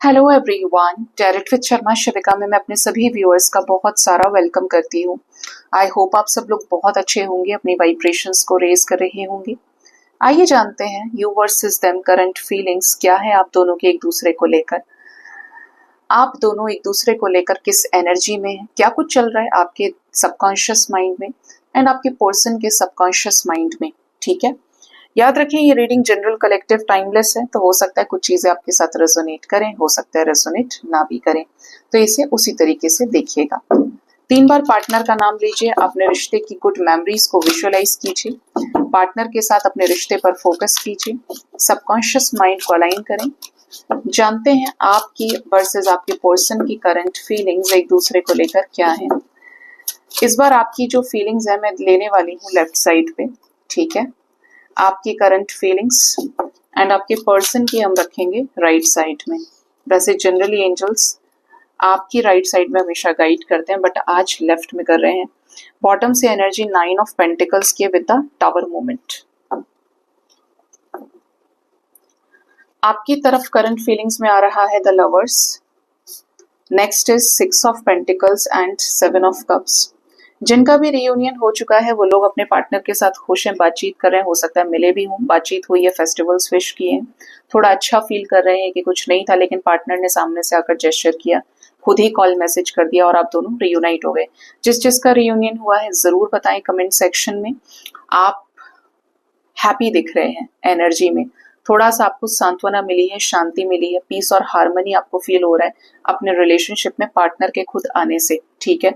Hello everyone, direct with Sharma Shivika में मैं अपने सभी व्यूअर्स का बहुत सारा वेलकम करती हूँ। आई होप आप सब लोग बहुत अच्छे होंगे, अपनी वाइब्रेशंस को रेज कर रहे होंगे। आइए जानते हैं you versus them current feelings क्या है आप दोनों के एक दूसरे को लेकर। आप दोनों एक दूसरे को लेकर किस एनर्जी में हैं, क्या कुछ चल रहा है आपके सबकॉन्शियस माइंड में एंड आपके पर्सन के सबकॉन्शियस माइंड में। ठीक है, याद रखें ये रीडिंग जनरल कलेक्टिव टाइमलेस है, तो हो सकता है कुछ चीजें आपके साथ रेजोनेट करें, हो सकता है रेजोनेट ना भी करें, तो इसे उसी तरीके से देखिएगा। 3 बार पार्टनर का नाम लीजिए, अपने रिश्ते की गुड मेमोरीज को विजुअलाइज कीजिए, पार्टनर के साथ अपने रिश्ते पर फोकस कीजिए, सबकॉन्शियस माइंड को अलाइन करें। जानते हैं आपकी वर्सेस आपके पर्सन की करंट फीलिंग्स एक दूसरे को लेकर क्या है। इस बार आपकी जो फीलिंग्स है मैं लेने वाली हूँ लेफ्ट साइड पे। ठीक है, आपकी करंट फीलिंग्स एंड आपके पर्सन की हम रखेंगे राइट साइड में। वैसे जनरली एंजल्स आपकी राइट साइड में हमेशा गाइड करते हैं, बट आज लेफ्ट में कर रहे हैं। बॉटम से एनर्जी 9 ऑफ पेंटिकल्स की विद द टावर मूवमेंट। आपकी तरफ करंट फीलिंग्स में आ रहा है the lovers, next is 6 of pentacles and 7 of cups. जिनका भी रियूनियन हो चुका है वो लोग अपने पार्टनर के साथ खुश हैं, बातचीत कर रहे हैं, हो सकता है मिले भी हों, बातचीत हुई है, फेस्टिवल्स विश किए हैं, थोड़ा अच्छा फील कर रहे हैं कि कुछ नहीं था लेकिन पार्टनर ने सामने से आकर जेस्चर किया, खुद ही कॉल मैसेज कर दिया और आप दोनों रियूनाइट हो गए। जिस जिसका रियूनियन हुआ है जरूर बताएं कमेंट सेक्शन में। आप हैप्पी दिख रहे हैं एनर्जी में, थोड़ा सा आपको सांत्वना मिली है, शांति मिली है, पीस और हार्मनी आपको फील हो रहा है अपने रिलेशनशिप में पार्टनर के खुद आने से। ठीक है,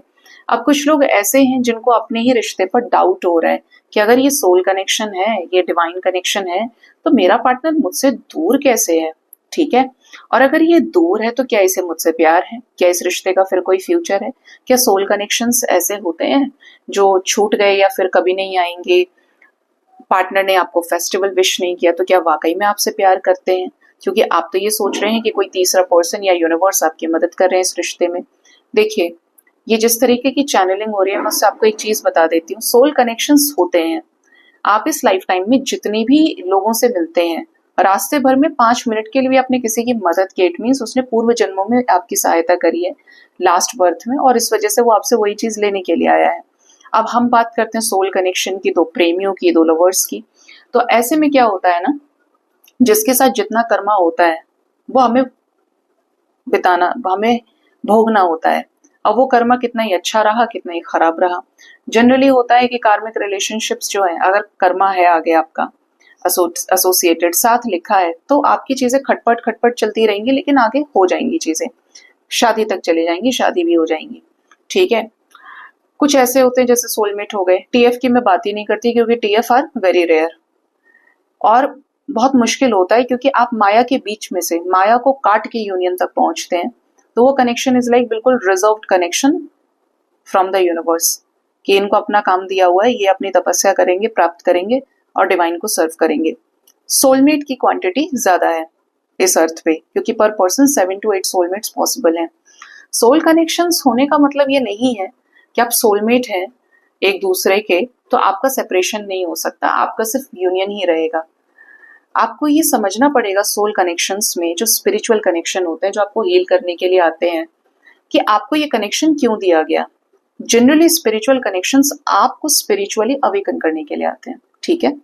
अब कुछ लोग ऐसे हैं जिनको अपने ही रिश्ते पर डाउट हो रहा है कि अगर ये सोल कनेक्शन है, ये डिवाइन कनेक्शन है, तो मेरा पार्टनर मुझसे दूर कैसे है। ठीक है, और अगर ये दूर है तो क्या इसे मुझसे प्यार है, क्या इस रिश्ते का फिर कोई फ्यूचर है। क्या सोल कनेक्शंस ऐसे होते हैं जो छूट गए या फिर कभी नहीं आएंगे। पार्टनर ने आपको फेस्टिवल विश नहीं किया तो क्या वाकई में आपसे प्यार करते हैं, क्योंकि आप तो ये सोच रहे हैं कि कोई तीसरा पर्सन या यूनिवर्स आपकी मदद कर रहे हैं इस रिश्ते में। देखिए, ये जिस तरीके की चैनलिंग हो रही है, मैं उससे आपको एक चीज बता देती हूँ, सोल कनेक्शंस होते हैं। आप इस लाइफ टाइम में जितनी भी लोगों से मिलते हैं, रास्ते भर में 5 मिनट के लिए भी आपने किसी की मदद की, इट मीन्स उसने पूर्व जन्मों में आपकी सहायता करी है लास्ट बर्थ में, और इस वजह से वो आपसे वही चीज लेने के लिए आया है। अब हम बात करते हैं सोल कनेक्शन की, दो प्रेमियों की, दो लवर्स की। तो ऐसे में क्या होता है ना, जिसके साथ जितना कर्मा होता है वो हमें बिताना, हमें भोगना होता है। अब वो कर्मा कितना ही अच्छा रहा, कितना ही खराब रहा। जनरली होता है कि कार्मिक रिलेशनशिप्स जो है, अगर कर्मा है आगे आपका एसोसिएटेड साथ लिखा है, तो आपकी चीजें खटपट खटपट चलती रहेंगी, लेकिन आगे हो जाएंगी चीजें, शादी तक चली जाएंगी, शादी भी हो जाएंगी। ठीक है, कुछ ऐसे होते हैं जैसे सोलमेट हो गए। टीएफ की मैं बात ही नहीं करती क्योंकि टीएफ आर वेरी रेयर और बहुत मुश्किल होता है, क्योंकि आप माया के बीच में से, माया को काट के यूनियन तक पहुंचते हैं, तो वो कनेक्शन इज लाइक बिल्कुल reserved connection from the universe, कि इनको अपना काम दिया हुआ है, ये अपनी तपस्या करेंगे, प्राप्त करेंगे और डिवाइन को सर्व करेंगे। सोलमेट की क्वांटिटी ज्यादा है इस अर्थ पे, क्योंकि पर पर्सन 7 to 8 सोलमेट्स पॉसिबल हैं। सोल कनेक्शंस होने का मतलब ये नहीं है कि आप सोलमेट हैं एक दूसरे के तो आपका सेपरेशन नहीं हो सकता, आपका सिर्फ यूनियन ही रहेगा। आपको ये समझना पड़ेगा सोल कनेक्शंस में, जो स्पिरिचुअल कनेक्शन होते हैं, जो आपको हील करने के लिए आते हैं, कि आपको ये कनेक्शन क्यों दिया गया। जनरली स्पिरिचुअल कनेक्शंस आपको स्पिरिचुअली अवेकन करने के लिए आते हैं। ठीक है,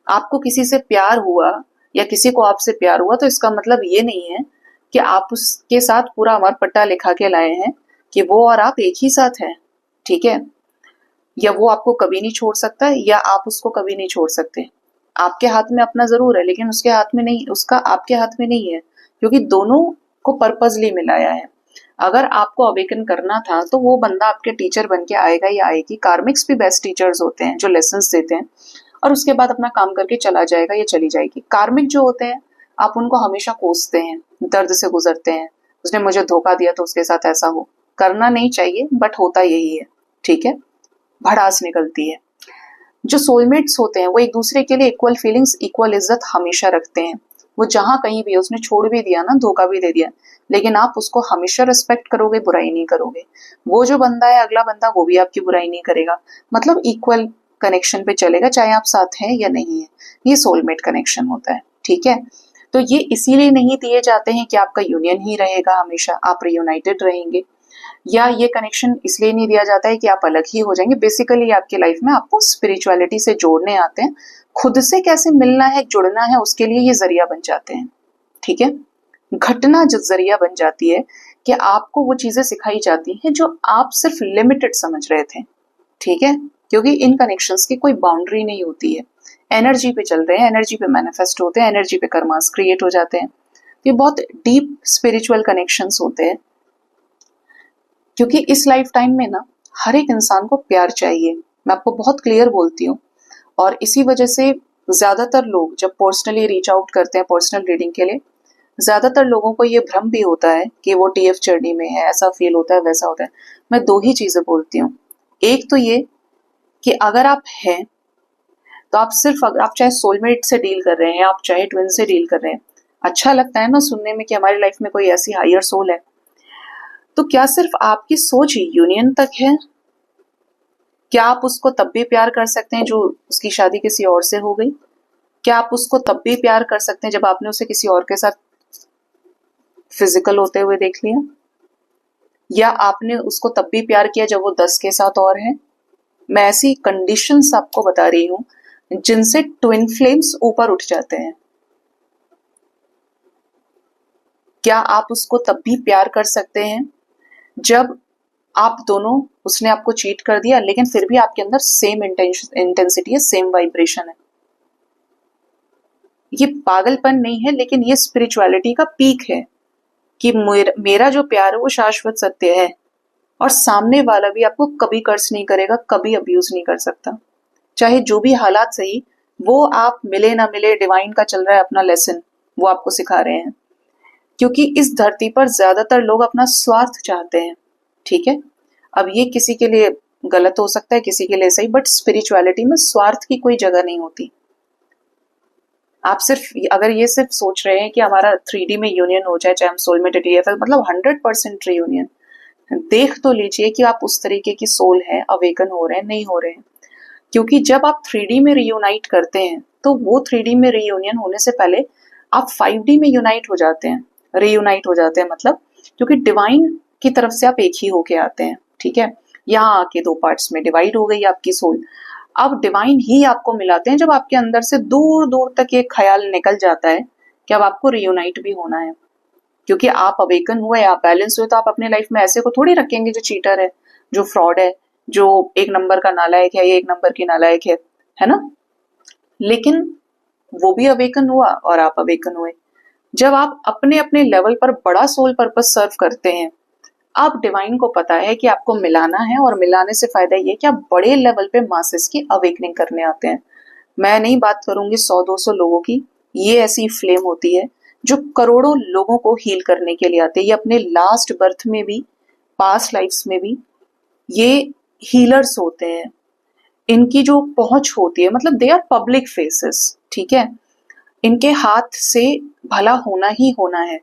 आपको किसी से प्यार हुआ या किसी को आपसे प्यार हुआ, तो इसका मतलब ये नहीं है कि आप उसके साथ पूरा अमर पट्टा लिखा के लाए हैं कि वो और आप एक ही साथ हैं। ठीक है, या वो आपको कभी नहीं छोड़ सकता या आप उसको कभी नहीं छोड़ सकते। आपके हाथ में अपना जरूर है, लेकिन उसके हाथ में नहीं, उसका आपके हाथ में नहीं है, क्योंकि दोनों को पर्पजली मिलाया है। अगर आपको अवेकन करना था तो वो बंदा आपके टीचर बन के आएगा या आएगी। कार्मिक्स भी बेस्ट टीचर्स होते हैं जो लेसन्स देते हैं और उसके बाद अपना काम करके चला जाएगा या चली जाएगी। कार्मिक जो होते हैं आप उनको हमेशा कोसते हैं, दर्द से गुजरते हैं, उसने मुझे धोखा दिया तो उसके साथ ऐसा हो। करना नहीं चाहिए बट होता यही है। ठीक है, भड़ास निकलती है। जो सोलमेट्स होते हैं वो एक दूसरे के लिए इक्वल फीलिंग्स, इक्वल इज्जत हमेशा रखते हैं। वो जहां कहीं भी, उसने छोड़ भी दिया ना, धोखा भी दे दिया, लेकिन आप उसको हमेशा रिस्पेक्ट करोगे, बुराई नहीं करोगे। वो जो बंदा है, अगला बंदा, वो भी आपकी बुराई नहीं करेगा। मतलब इक्वल कनेक्शन पे चलेगा, चाहे आप साथ हैं या नहीं है। ये सोलमेट कनेक्शन होता है। ठीक है, तो ये इसीलिए नहीं दिए जाते हैं कि आपका यूनियन ही रहेगा हमेशा, आप रियूनाइटेड रहेंगे, या ये कनेक्शन इसलिए नहीं दिया जाता है कि आप अलग ही हो जाएंगे। बेसिकली आपके लाइफ में आपको स्पिरिचुअलिटी से जोड़ने आते हैं, खुद से कैसे मिलना है जुड़ना है उसके लिए ये जरिया बन जाते हैं। ठीक है, घटना जो जरिया बन जाती है कि आपको वो चीजें सिखाई जाती हैं जो आप सिर्फ लिमिटेड समझ रहे थे। ठीक है, क्योंकि इन कनेक्शंस की कोई बाउंड्री नहीं होती है, एनर्जी पे चल रहे हैं, एनर्जी पे मैनिफेस्ट होते हैं, एनर्जी पे कर्मास क्रिएट हो जाते हैं। ये बहुत डीप स्पिरिचुअल कनेक्शंस होते हैं, क्योंकि इस लाइफ टाइम में ना हर एक इंसान को प्यार चाहिए, मैं आपको बहुत क्लियर बोलती हूँ। और इसी वजह से ज्यादातर लोग जब पर्सनली रीच आउट करते हैं पर्सनल रीडिंग के लिए, ज्यादातर लोगों को ये भ्रम भी होता है कि वो टीएफ जर्नी में है, ऐसा फील होता है, वैसा होता है। मैं दो ही चीजें बोलती हूँ, एक तो ये कि अगर आप हैं तो आप सिर्फ, अगर आप चाहे सोलमेट से डील कर रहे हैं, आप चाहे ट्विन से डील कर रहे हैं, अच्छा लगता है ना सुनने में कि हमारी लाइफ में कोई ऐसी हायर सोल है, तो क्या सिर्फ आपकी सोच यूनियन तक है? क्या आप उसको तब भी प्यार कर सकते हैं जो उसकी शादी किसी और से हो गई? क्या आप उसको तब भी प्यार कर सकते हैं जब आपने उसे किसी और के साथ फिजिकल होते हुए देख लिया? या आपने उसको तब भी प्यार किया जब वो 10 के साथ और है? मैं ऐसी कंडीशंस आपको बता रही हूं जिनसे ट्विन फ्लेम्स ऊपर उठ जाते हैं। क्या आप उसको तब भी प्यार कर सकते हैं जब आप दोनों, उसने आपको चीट कर दिया लेकिन फिर भी आपके अंदर सेम इंटेंसिटी है, सेम वाइब्रेशन है? ये पागलपन नहीं है, लेकिन ये स्पिरिचुअलिटी का पीक है कि मेरा जो प्यार है वो शाश्वत सत्य है, और सामने वाला भी आपको कभी कर्ज नहीं करेगा, कभी अब्यूज नहीं कर सकता, चाहे जो भी हालात सही। वो आप मिले ना मिले, डिवाइन का चल रहा है अपना लेसन, वो आपको सिखा रहे हैं। क्योंकि इस धरती पर ज्यादातर लोग अपना स्वार्थ चाहते हैं। ठीक है, अब ये किसी के लिए गलत हो सकता है, किसी के लिए सही, बट स्पिरिचुअलिटी में स्वार्थ की कोई जगह नहीं होती। आप सिर्फ, अगर ये सिर्फ सोच रहे हैं कि हमारा 3D में यूनियन हो जाए, चाहे हम सोलमेट टीएफएल, मतलब 100% रीयूनियन, देख तो लीजिए कि आप उस तरीके की सोल है, अवेकन हो रहे हैं, नहीं हो रहे हैं। क्योंकि जब आप 3D में रीयूनाइट करते हैं तो वो 3D में रीयूनियन होने से पहले आप 5D में यूनाइट हो जाते हैं, रीयूनाइट हो जाते हैं, मतलब क्योंकि डिवाइन की तरफ से आप एक ही होके आते हैं। ठीक है, यहाँ आके दो पार्ट्स में डिवाइड हो गई आपकी सोल। अब डिवाइन ही आपको मिलाते हैं जब आपके अंदर से दूर दूर तक ये ख्याल निकल जाता है कि अब आपको रीयूनाइट भी होना है। क्योंकि आप अवेकन हुए, आप बैलेंस हुए, तो आप अपने लाइफ में ऐसे को थोड़ी रखेंगे जो चीटर है, जो फ्रॉड है, जो एक नंबर का नालायक है, या एक नंबर की नालायक है ना? लेकिन वो भी अवेकन हुआ और आप अवेकन हुए। जब आप अपने अपने लेवल पर बड़ा सोल पर्पस सर्व करते हैं, आप डिवाइन को पता है कि आपको मिलाना है, और मिलाने से फायदा ये कि आप बड़े लेवल पे मासेस की अवेकनिंग करने आते हैं। मैं नहीं बात करूंगी 100-200 लोगों की, ये ऐसी फ्लेम होती है जो करोड़ों लोगों को हील करने के लिए आते हैं। ये अपने लास्ट बर्थ में भी, पास्ट लाइफ्स में भी ये हीलर्स होते हैं। इनकी जो पहुंच होती है, मतलब दे आर पब्लिक फेसेस। ठीक है, इनके हाथ से भला होना ही होना है।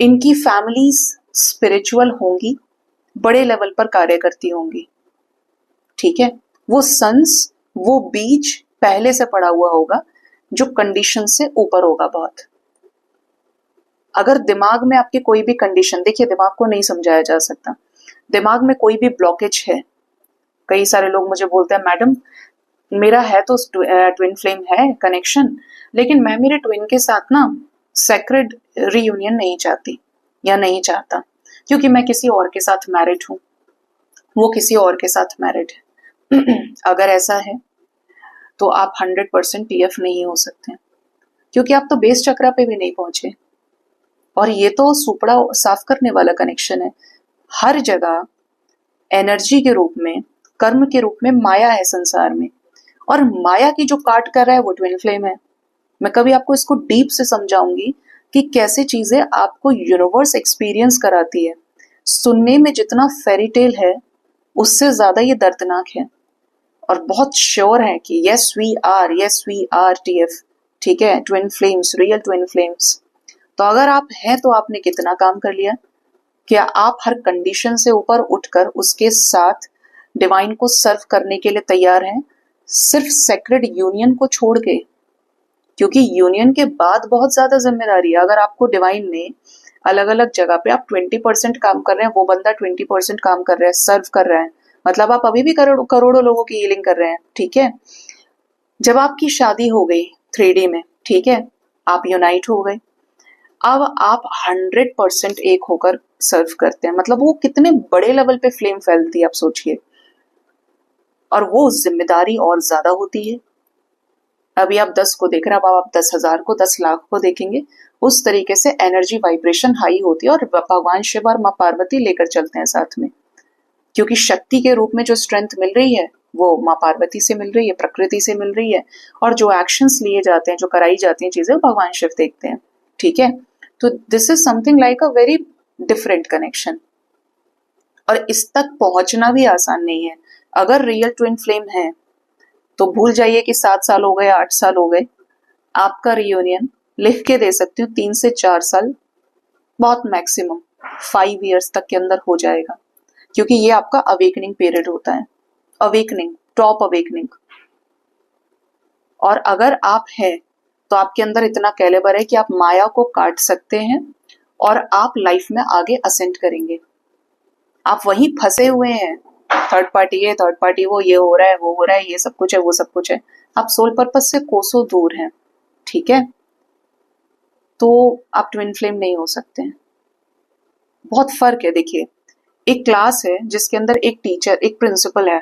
इनकी फैमिलीज स्पिरिचुअल होंगी, बड़े लेवल पर कार्य करती होंगी। ठीक है, वो सन्स, वो बीज पहले से पड़ा हुआ होगा जो कंडीशन से ऊपर होगा बहुत। अगर दिमाग में आपकी कोई भी कंडीशन, देखिए दिमाग को नहीं समझाया जा सकता, दिमाग में कोई भी ब्लॉकेज है, कई सारे लोग मुझे बोलते हैं मैडम मेरा है तो ट्विन फ्लेम है कनेक्शन, लेकिन मैं मेरे ट्विन के साथ ना सेक्रेड रीयूनियन नहीं चाहती या नहीं चाहता, क्योंकि मैं किसी और के साथ मैरिड हूं, वो किसी और के साथ मैरिड है। अगर ऐसा है तो आप 100% टीएफ नहीं हो सकते, क्योंकि आप तो बेस चक्रा पे भी नहीं पहुंचे। और ये तो सुपड़ा साफ करने वाला कनेक्शन है। हर जगह एनर्जी के रूप में, कर्म के रूप में माया है संसार में, और माया की जो काट कर रहा है वो ट्विन फ्लेम है। मैं कभी आपको इसको डीप से समझाऊंगी कि कैसे चीजें आपको यूनिवर्स एक्सपीरियंस कराती है। सुनने में जितना फेरी टेल है उससे ज्यादा ये दर्दनाक है, और बहुत श्योर है कि यस वी आर टीएफ। ठीक है, twin flames, real twin flames. तो अगर आप हैं तो आपने कितना काम कर लिया? क्या आप हर कंडीशन से ऊपर उठकर उसके साथ डिवाइन को सर्व करने के लिए तैयार हैं, सिर्फ सेक्रेड यूनियन को छोड़ के? क्योंकि यूनियन के बाद बहुत ज्यादा जिम्मेदारी है। अगर आपको डिवाइन ने अलग अलग जगह पे आप 20% काम कर रहे हैं, वो बंदा 20% काम कर रहा है, सर्व कर रहा है, मतलब आप अभी भी करोड़ों लोगों की हीलिंग कर रहे हैं, ठीक है। जब आपकी शादी हो गई 3D में, ठीक है, आप यूनाइट हो गए, अब आप 100% एक होकर सर्व करते हैं, मतलब वो कितने बड़े लेवल पे फ्लेम फैलती है आप सोचिए, और वो जिम्मेदारी और ज्यादा होती है। अभी आप 10 को देख रहे हैं, अब आप 10,000 को, 10 लाख को देखेंगे, उस तरीके से एनर्जी वाइब्रेशन हाई होती है, और भगवान शिव और माँ पार्वती लेकर चलते हैं साथ में, क्योंकि शक्ति के रूप में जो स्ट्रेंथ मिल रही है वो माँ पार्वती से मिल रही है, प्रकृति से मिल रही है, और जो एक्शंस लिए जाते हैं, जो कराई जाती हैं चीजें, भगवान शिव देखते हैं, ठीक है। तो this is something like a very different connection, और इस तक पहुंचना भी आसान नहीं है। अगर रियल ट्विन फ्लेम है तो भूल जाइए कि 7 साल हो गए, 8 साल हो गए, आपका रियूनियन लिख के दे सकती हूँ 3 से 4 साल, बहुत मैक्सिमम 5 इयर्स तक के अंदर हो जाएगा, क्योंकि ये आपका अवेकनिंग पीरियड होता है, अवेकनिंग, टॉप अवेकनिंग। और अगर आप हैं तो आपके अंदर इतना कैलिबर है कि आप माया को काट सकते हैं और आप लाइफ में आगे असेंड करेंगे। आप वहीं फंसे हुए हैं, थर्ड पार्टी है, थर्ड पार्टी वो, ये हो रहा है, वो हो रहा है, ये सब कुछ है, वो सब कुछ है, आप सोल पर्पस से कोसों दूर हैं, ठीक है। तो आप ट्विन फ्लेम नहीं हो सकते हैं, बहुत फर्क है। देखिए, एक क्लास है जिसके अंदर एक टीचर, एक प्रिंसिपल है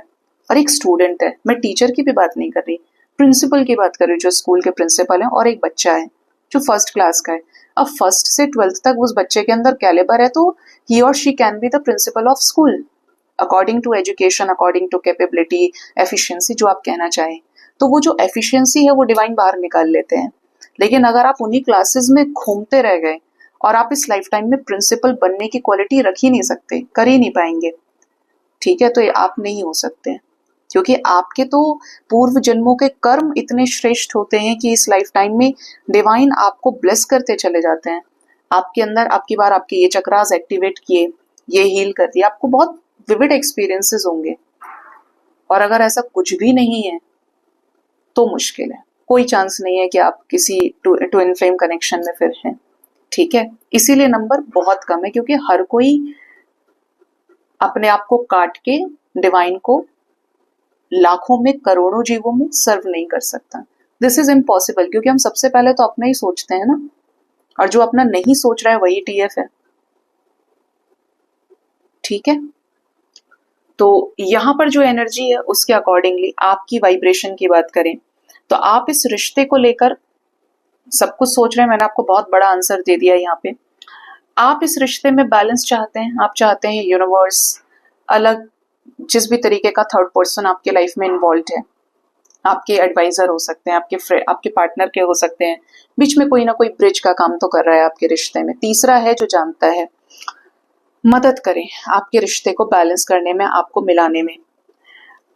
और एक स्टूडेंट है, मैं टीचर की भी बात नहीं कर रही, प्रिंसिपल की बात कर रही हूँ, जो स्कूल के प्रिंसिपल है, और एक बच्चा है जो फर्स्ट क्लास का है। अब फर्स्ट से 12th तक उस बच्चे के अंदर कैलिबर है, तो ही और she can be the principal of school according to education, according to capability, efficiency, जो आप कहना चाहें। तो वो जो एफिशिएंसी है वो डिवाइन बाहर निकाल लेते हैं। लेकिन अगर आप उन्हीं क्लासेस में घूमते रह गए और आप इस लाइफ टाइम में प्रिंसिपल बनने की क्वालिटी रख ही नहीं सकते, कर ही नहीं पाएंगे, ठीक है, तो ये आप नहीं हो सकते, क्योंकि आपके तो पूर्व जन्मों के कर्म इतने श्रेष्ठ होते हैं कि इस लाइफ टाइम में डिवाइन आपको ब्लेस करते चले जाते हैं। आपके अंदर आपकी बार आपके ये चक्रास एक्टिवेट किए, ये हील कर दिया, आपको बहुत विविड एक्सपीरियंसेस होंगे। और अगर ऐसा कुछ भी नहीं है तो मुश्किल है, कोई चांस नहीं है कि आप किसी ट्विन फ्लेम कनेक्शन में फिर हैं, ठीक है। इसीलिए नंबर बहुत कम है, क्योंकि हर कोई अपने आप को काट के डिवाइन को लाखों में, करोड़ों जीवों में सर्व नहीं कर सकता। दिस इज इम्पॉसिबल, क्योंकि हम सबसे पहले तो अपना ही सोचते हैं ना, और जो अपना नहीं सोच रहा है वही टीएफ है, ठीक है। तो यहां पर जो एनर्जी है उसके अकॉर्डिंगली आपकी वाइब्रेशन की बात करें तो आप इस रिश्ते को लेकर सब कुछ सोच रहे हैं। मैंने आपको बहुत बड़ा आंसर दे दिया यहाँ पे। आप इस रिश्ते में बैलेंस चाहते हैं, आप चाहते हैं यूनिवर्स अलग, जिस भी तरीके का थर्ड पर्सन आपके लाइफ में इन्वॉल्व है, आपके एडवाइजर हो सकते हैं, आपके पार्टनर के हो सकते हैं, बीच में कोई ना कोई ब्रिज का काम तो कर रहा है आपके रिश्ते में। तीसरा है जो जानता है, मदद करें आपके रिश्ते को बैलेंस करने में, आपको मिलाने में।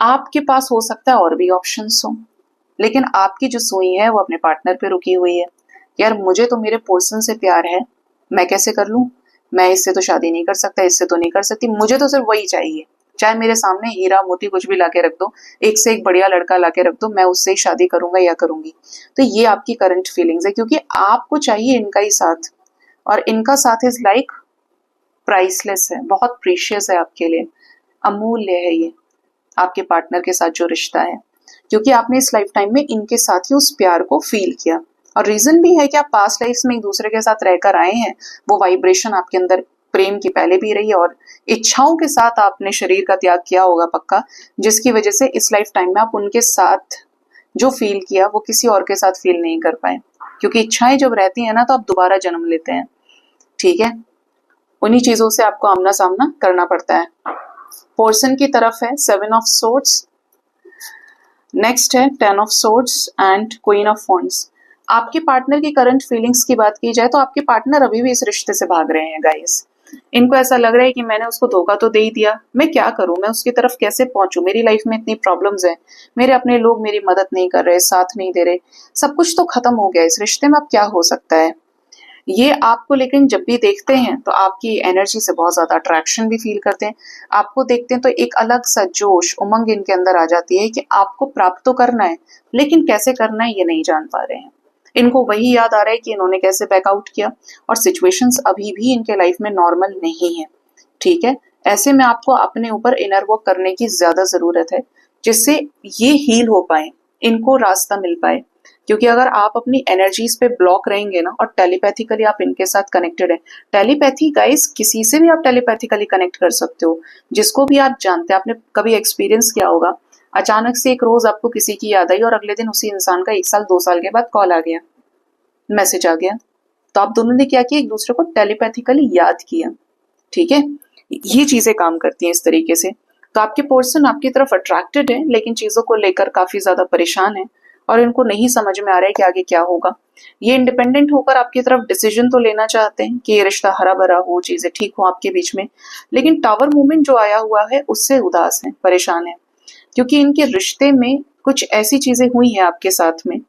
आपके पास हो सकता है और भी ऑप्शंस हो, लेकिन आपकी जो सुई है वो अपने पार्टनर पे रुकी हुई है। यार मुझे तो मेरे पर्सन से प्यार है, मैं कैसे कर लूं, मैं इससे तो शादी नहीं कर सकता, इससे तो नहीं कर सकती, मुझे तो सिर्फ वही चाहिए, चाहे मेरे सामने हीरा मोती कुछ भी लाके रख दो, एक से एक बढ़िया लड़का लाके रख दो, मैं उससे ही शादी करूंगा या करूंगी। तो ये आपकी करंट फीलिंग्स है, क्योंकि आपको चाहिए इनका ही साथ, और इनका साथ इज लाइक प्राइसलेस है, बहुत प्रीशियस है आपके लिए, अमूल्य है ये आपके पार्टनर के साथ जो रिश्ता है, क्योंकि आपने इस लाइफ टाइम में इनके साथ ही उस प्यार को फील किया। और रीजन भी है कि आप पास्ट लाइफ में एक दूसरे के साथ रहकर आए हैं, वो वाइब्रेशन आपके अंदर प्रेम की पहले भी रही है, और इच्छाओं के साथ आपने शरीर का त्याग किया होगा पक्का, जिसकी वजह से इस लाइफ टाइम में आप उनके साथ जो फील किया वो किसी और के साथ फील नहीं कर पाए, क्योंकि इच्छाएं जब रहती है ना तो आप दोबारा जन्म लेते हैं, ठीक है। उन्हीं चीजों से आपको आमना सामना करना पड़ता है। पर्सन की तरफ है 7 ऑफ सोर्ड्स, नेक्स्ट है 10 of swords and queen of wands. आपके पार्टनर की करंट फीलिंग्स की बात की जाए तो आपके पार्टनर अभी भी इस रिश्ते से भाग रहे हैं गाइस। इनको ऐसा लग रहा है कि मैंने उसको धोखा तो दे ही दिया, मैं क्या करूं, मैं उसकी तरफ कैसे पहुंचूं, मेरी लाइफ में इतनी प्रॉब्लम्स हैं, मेरे अपने लोग मेरी मदद नहीं कर रहे, साथ नहीं दे रहे, सब कुछ तो खत्म हो गया, इस रिश्ते में अब क्या हो सकता है। ये आपको लेकिन जब भी देखते हैं तो आपकी एनर्जी से बहुत ज्यादा अट्रैक्शन भी फील करते हैं। आपको देखते हैं तो एक अलग सा जोश, उमंग इनके अंदर आ जाती है कि आपको प्राप्त तो करना है, लेकिन कैसे करना है ये नहीं जान पा रहे हैं। इनको वही याद आ रहा है कि इन्होंने कैसे बैकआउट किया, और सिचुएशंस अभी भी इनके लाइफ में नॉर्मल नहीं है। ठीक है, ऐसे में आपको अपने ऊपर इनर वर्क करने की ज्यादा जरूरत है, जिससे ये हील हो पाए, इनको रास्ता मिल पाए। क्योंकि अगर आप अपनी एनर्जीज पे ब्लॉक रहेंगे ना, और टेलीपैथिकली आप इनके साथ कनेक्टेड है, टेलीपैथी गाइस किसी से भी आप टेलीपैथिकली कनेक्ट कर सकते हो, जिसको भी आप जानते हैं। आपने कभी एक्सपीरियंस किया होगा, अचानक से एक रोज आपको किसी की याद आई और अगले दिन उसी इंसान का 1 साल 2 साल के बाद कॉल आ गया, मैसेज आ गया, तो आप दोनों ने क्या किया, एक दूसरे को टेलीपैथिकली याद किया। ठीक है, ये चीजें काम करती हैं इस तरीके से। तो आपके पर्सन आपकी तरफ अट्रैक्टेड है, लेकिन चीजों को लेकर काफी ज्यादा परेशान है, और इनको नहीं समझ में आ रहा है कि आगे क्या होगा। ये इंडिपेंडेंट होकर आपकी तरफ डिसीजन तो लेना चाहते हैं कि ये रिश्ता हरा भरा हो, चीजें ठीक हो आपके बीच में, लेकिन टावर मूवमेंट जो आया हुआ है उससे उदास है, परेशान है। क्योंकि इनके रिश्ते में कुछ ऐसी चीजें हुई हैं आपके साथ में,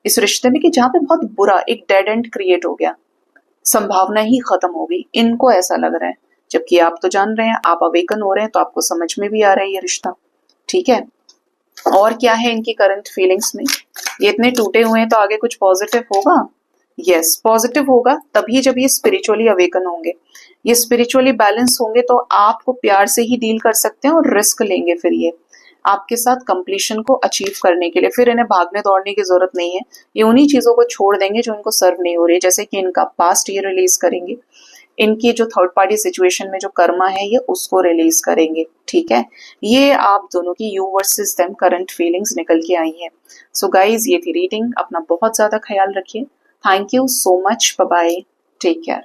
इस रिश्ते में, कि जहां पे बहुत बुरा एक डेड एंड क्रिएट हो गया, संभावना ही खत्म हो गई, इनको ऐसा लग रहा है। जबकि आप तो जान रहे हैं, आप अवेकन हो रहे हैं, तो आपको समझ में भी आ रहा है ये रिश्ता। ठीक है, और क्या है इनकी करंट फीलिंग्स में, ये इतने टूटे हुए हैं, तो आगे कुछ पॉजिटिव होगा। यस, पॉजिटिव होगा तभी जब ये स्पिरिचुअली अवेकन होंगे, ये स्पिरिचुअली बैलेंस होंगे, तो आपको प्यार से ही डील कर सकते हैं और रिस्क लेंगे फिर ये आपके साथ कंप्लीशन को अचीव करने के लिए। फिर इन्हें भागने दौड़ने की जरूरत नहीं है, ये उन्हीं चीजों को छोड़ देंगे जो इनको सर्व नहीं हो रही है, जैसे कि इनका पास्ट ये रिलीज करेंगे, इनकी जो थर्ड पार्टी सिचुएशन में जो कर्मा है ये उसको रिलीज करेंगे। ठीक है, ये आप दोनों की you versus them current feelings निकल के आई हैं। सो गाइज, ये थी रीडिंग, अपना बहुत ज्यादा ख्याल रखिए। Thank you so much, bye bye, take care.